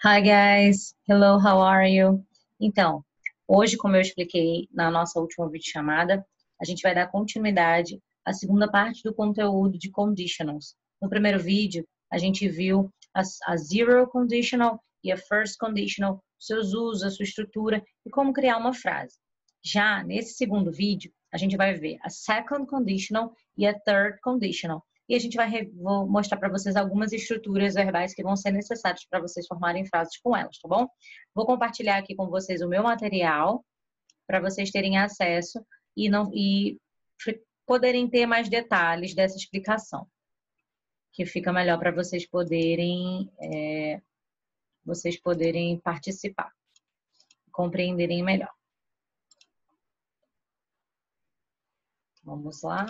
Hi guys, hello, how are you? Então, hoje, como eu expliquei na nossa última videochamada, a gente vai dar continuidade à segunda parte do conteúdo de conditionals. No primeiro vídeo, a gente viu a zero conditional e a first conditional, seus usos, a sua estrutura e como criar uma frase. Já nesse segundo vídeo, a gente vai ver a second conditional e a third conditional. E a gente vou mostrar para vocês algumas estruturas verbais que vão ser necessárias para vocês formarem frases com elas, tá bom? Vou compartilhar aqui com vocês o meu material para vocês terem acesso e poderem ter mais detalhes dessa explicação, que fica melhor para vocês poderem participar, compreenderem melhor. Vamos lá.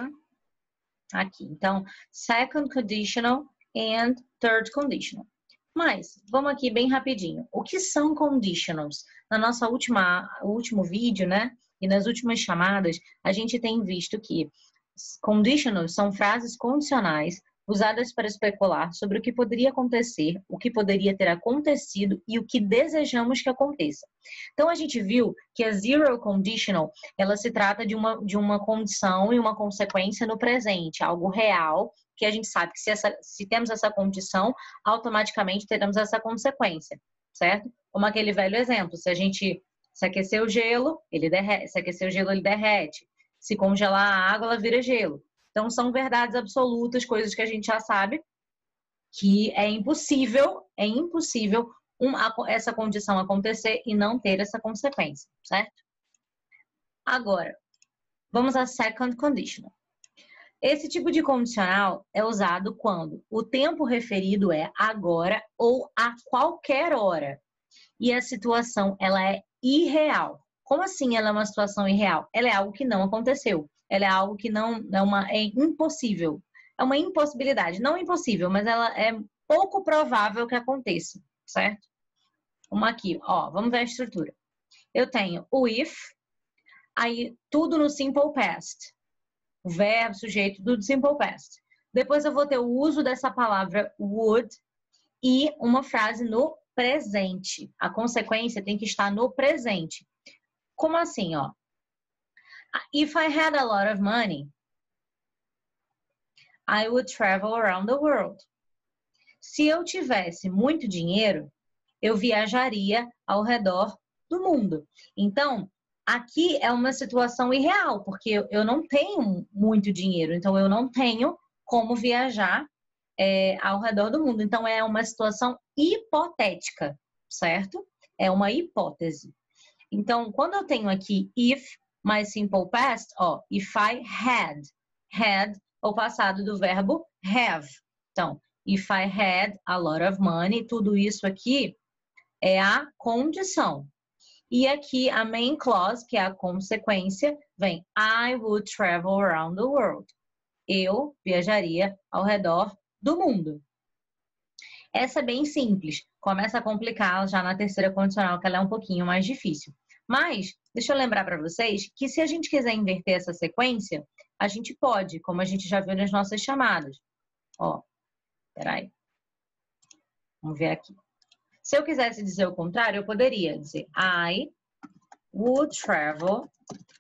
Aqui, então, second conditional and third conditional. Mas, vamos aqui bem rapidinho. O que são conditionals? Na nossa último vídeo, né, e nas últimas chamadas, a gente tem visto que conditionals são frases condicionais usadas para especular sobre o que poderia acontecer, o que poderia ter acontecido e o que desejamos que aconteça. Então, a gente viu que a zero conditional, ela se trata de uma condição e uma consequência no presente, algo real, que a gente sabe que se temos essa condição, automaticamente teremos essa consequência, certo? Como aquele velho exemplo, se aquecer o gelo, ele derrete, se aquecer o gelo, ele derrete. Se congelar a água, ela vira gelo. Então, são verdades absolutas, coisas que a gente já sabe, que é impossível essa condição acontecer e não ter essa consequência, certo? Agora, vamos à second conditional. Esse tipo de condicional é usado quando o tempo referido é agora ou a qualquer hora e a situação ela é irreal. Como assim ela é uma situação irreal? Ela é algo que não aconteceu. Ela é algo que é impossível. É uma impossibilidade. Não impossível, mas ela é pouco provável que aconteça, certo? Vamos aqui, ó, vamos ver a estrutura. Eu tenho o if, aí tudo no simple past. O verbo, sujeito, tudo simple past. Depois eu vou ter o uso dessa palavra would e uma frase no presente. A consequência tem que estar no presente. Como assim, ó? If I had a lot of money, I would travel around the world. Se eu tivesse muito dinheiro, eu viajaria ao redor do mundo. Então, aqui é uma situação irreal, porque eu não tenho muito dinheiro, então eu não tenho como viajar ao redor do mundo. Então, é uma situação hipotética, certo? É uma hipótese. Então, quando eu tenho aqui if, mais simple past, ó, if I had. Had, o passado do verbo have. Então, if I had a lot of money, tudo isso aqui é a condição. E aqui a main clause, que é a consequência, vem I would travel around the world. Eu viajaria ao redor do mundo. Essa é bem simples. Começa a complicar já na terceira condicional, que ela é um pouquinho mais difícil. Mas, deixa eu lembrar para vocês que se a gente quiser inverter essa sequência, a gente pode, como a gente já viu nas nossas chamadas. Ó, peraí. Vamos ver aqui. Se eu quisesse dizer o contrário, eu poderia dizer I would travel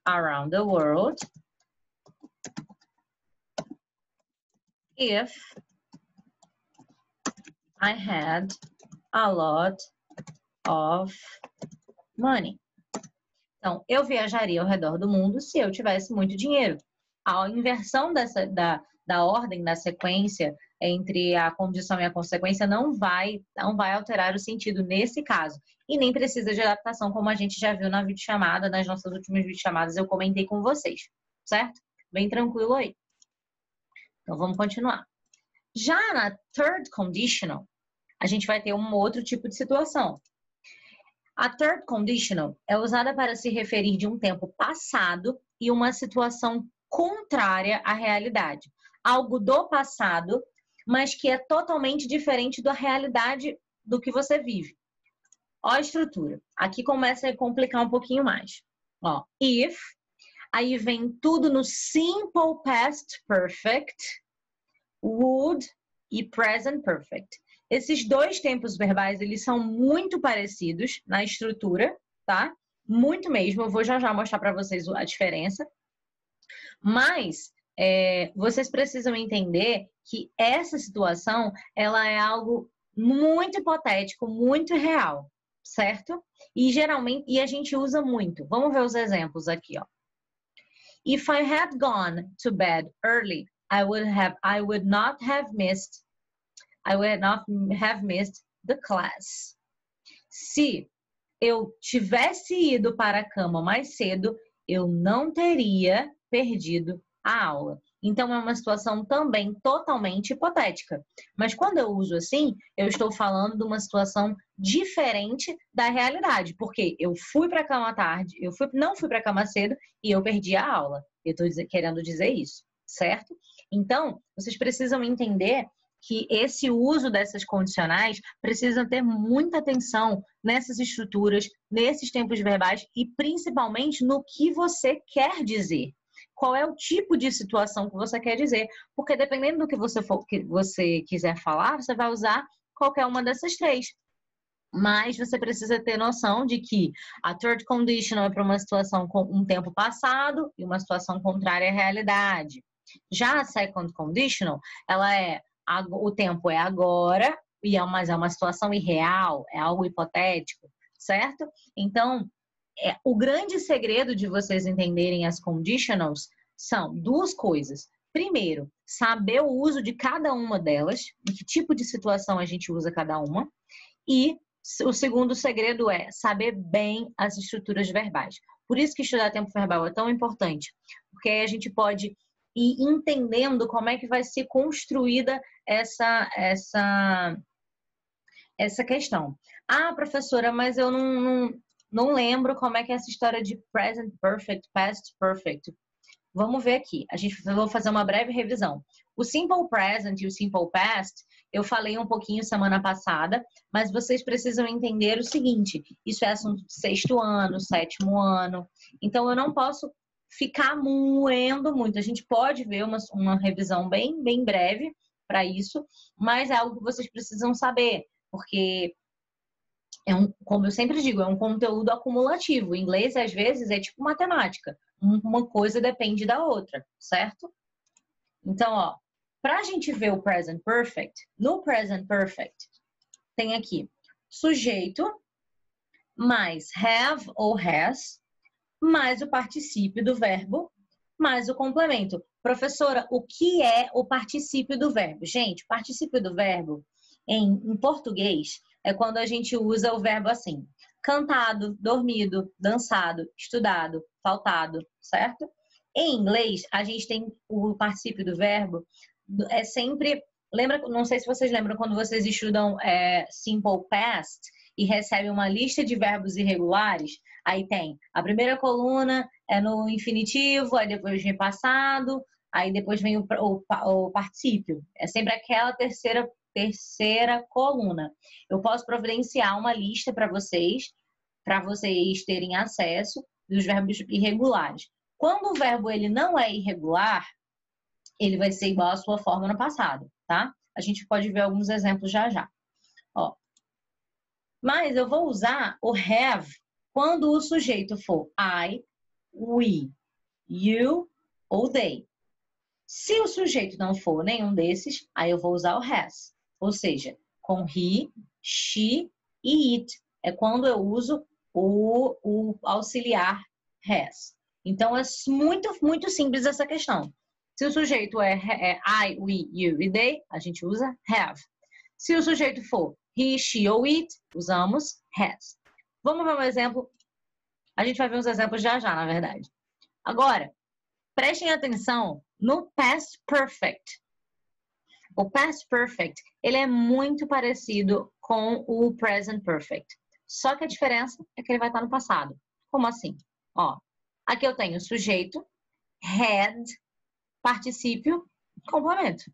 around the world if I had a lot of money. Então, eu viajaria ao redor do mundo se eu tivesse muito dinheiro. A inversão da ordem, da sequência entre a condição e a consequência não vai alterar o sentido nesse caso. E nem precisa de adaptação, como a gente já viu na videochamada, nas nossas últimas videochamadas, eu comentei com vocês, certo? Bem tranquilo aí. Então, vamos continuar. Já na third conditional, a gente vai ter um outro tipo de situação. A third conditional é usada para se referir de um tempo passado e uma situação contrária à realidade. Algo do passado, mas que é totalmente diferente da realidade do que você vive. Ó a estrutura. Aqui começa a complicar um pouquinho mais. Ó, if, aí vem tudo no simple past perfect, would e present perfect. Esses dois tempos verbais, eles são muito parecidos na estrutura, tá? Muito mesmo. Eu vou já mostrar para vocês a diferença. Mas vocês precisam entender que essa situação, ela é algo muito hipotético, muito real, certo? E geralmente, a gente usa muito. Vamos ver os exemplos aqui, ó. If I had gone to bed early, I would not have missed the class. Se eu tivesse ido para a cama mais cedo, eu não teria perdido a aula. Então, é uma situação também totalmente hipotética. Mas quando eu uso assim, eu estou falando de uma situação diferente da realidade. Porque eu fui para a cama tarde, não fui para a cama cedo e eu perdi a aula. Eu estou querendo dizer isso, certo? Então, vocês precisam entender que esse uso dessas condicionais precisa ter muita atenção nessas estruturas, nesses tempos verbais e principalmente no que você quer dizer. Qual é o tipo de situação que você quer dizer? Porque dependendo do que você quiser falar, você vai usar qualquer uma dessas três. Mas você precisa ter noção de que a third conditional é para uma situação com um tempo passado e uma situação contrária à realidade. Já a second conditional, o tempo é agora, mas é uma situação irreal, é algo hipotético, certo? Então, o grande segredo de vocês entenderem as conditionals são duas coisas. Primeiro, saber o uso de cada uma delas, em que tipo de situação a gente usa cada uma. E o segundo segredo é saber bem as estruturas verbais. Por isso que estudar tempo verbal é tão importante, porque aí a gente pode ir entendendo como é que vai ser construída essa questão. Ah, professora, mas eu não lembro como é que é essa história de present perfect, past perfect. Vamos ver aqui. Vou fazer uma breve revisão. O simple present e o simple past, eu falei um pouquinho semana passada, mas vocês precisam entender o seguinte, isso é assunto de 6º ano, 7º ano, então eu não posso ficar moendo muito. A gente pode ver uma revisão bem breve para isso, mas é algo que vocês precisam saber, porque como eu sempre digo, é um conteúdo acumulativo. O inglês, às vezes, é tipo matemática. Uma coisa depende da outra, certo? Então, ó, para a gente ver o present perfect, no present perfect, tem aqui sujeito mais have ou has, mais o particípio do verbo, mais o complemento. Professora, o que é o particípio do verbo? Gente, o particípio do verbo, em português, é quando a gente usa o verbo assim: cantado, dormido, dançado, estudado, faltado, certo? Em inglês, a gente tem o particípio do verbo, é sempre... não sei se vocês lembram quando vocês estudam simple past e recebem uma lista de verbos irregulares, aí tem a primeira coluna é no infinitivo, aí depois vem passado, aí depois vem o particípio. É sempre aquela terceira coluna. Eu posso providenciar uma lista para vocês terem acesso dos verbos irregulares. Quando o verbo ele não é irregular, ele vai ser igual à sua forma no passado, tá? A gente pode ver alguns exemplos já. Ó. Mas eu vou usar o have quando o sujeito for I, we, you ou they. Se o sujeito não for nenhum desses, aí eu vou usar o has. Ou seja, com he, she e it. É quando eu uso o auxiliar has. Então, é muito simples essa questão. Se o sujeito é I, we, you e they, a gente usa have. Se o sujeito for he, she ou it, usamos has. Vamos ver um exemplo. A gente vai ver uns exemplos já, na verdade. Agora, prestem atenção no past perfect. O past perfect, ele é muito parecido com o present perfect. Só que a diferença é que ele vai estar no passado. Como assim? Ó, aqui eu tenho sujeito, had, particípio, complemento.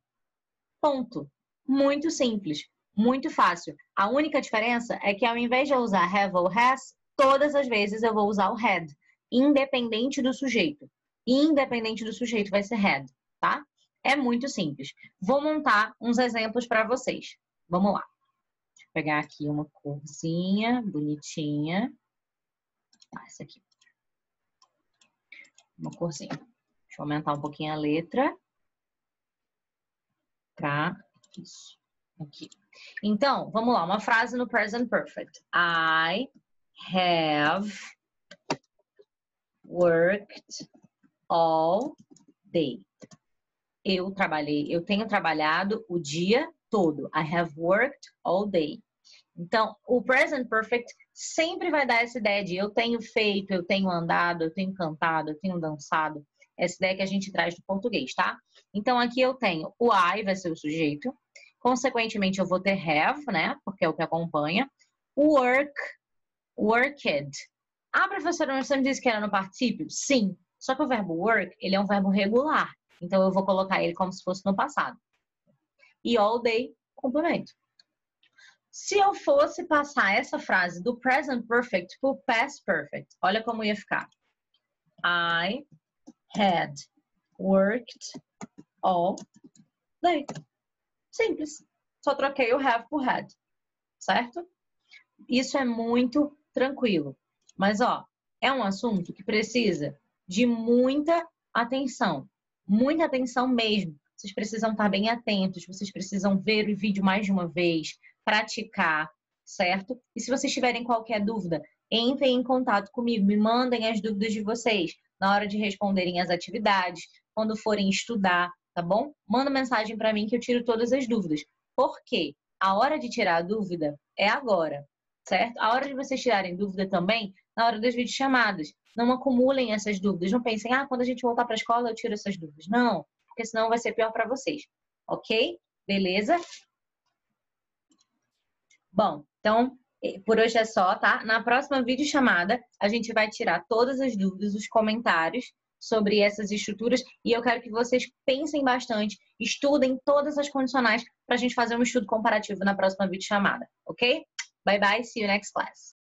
Ponto. Muito simples, muito fácil. A única diferença é que ao invés de eu usar have ou has, todas as vezes eu vou usar o had, independente do sujeito. Independente do sujeito vai ser had, tá? É muito simples. Vou montar uns exemplos para vocês. Vamos lá. pegar aqui uma corzinha bonitinha. Tá, essa aqui. Uma corzinha. Deixa eu aumentar um pouquinho a letra. Pra isso. Aqui. Então, vamos lá. Uma frase no present perfect. I have worked all day. Eu tenho trabalhado o dia todo. I have worked all day. Então, o present perfect sempre vai dar essa ideia de eu tenho feito, eu tenho andado, eu tenho cantado, eu tenho dançado. Essa ideia que a gente traz do português, tá? Então, aqui eu tenho o I, vai ser o sujeito. Consequentemente, eu vou ter have, né? Porque é o que acompanha. Work, worked. Ah, professora, mas você não disse que era no particípio? Sim. Só que o verbo work, ele é um verbo regular. Então, eu vou colocar ele como se fosse no passado. E all day, complemento. Se eu fosse passar essa frase do present perfect para o past perfect, olha como ia ficar. I had worked all day. Simples. Só troquei o have por had. Certo? Isso é muito tranquilo. Mas, ó, é um assunto que precisa de muita atenção. Muita atenção mesmo. Vocês precisam estar bem atentos, vocês precisam ver o vídeo mais de uma vez, praticar, certo? E se vocês tiverem qualquer dúvida, entrem em contato comigo, me mandem as dúvidas de vocês na hora de responderem as atividades, quando forem estudar, tá bom? Manda mensagem para mim que eu tiro todas as dúvidas. Por quê? A hora de tirar a dúvida é agora, certo? A hora de vocês tirarem dúvida também, na hora das videochamadas. Não acumulem essas dúvidas, não pensem, quando a gente voltar para a escola eu tiro essas dúvidas. Não, porque senão vai ser pior para vocês, ok? Beleza? Bom, então, por hoje é só, tá? Na próxima videochamada, a gente vai tirar todas as dúvidas, os comentários sobre essas estruturas e eu quero que vocês pensem bastante, estudem todas as condicionais para a gente fazer um estudo comparativo na próxima videochamada, ok? Bye bye, see you next class.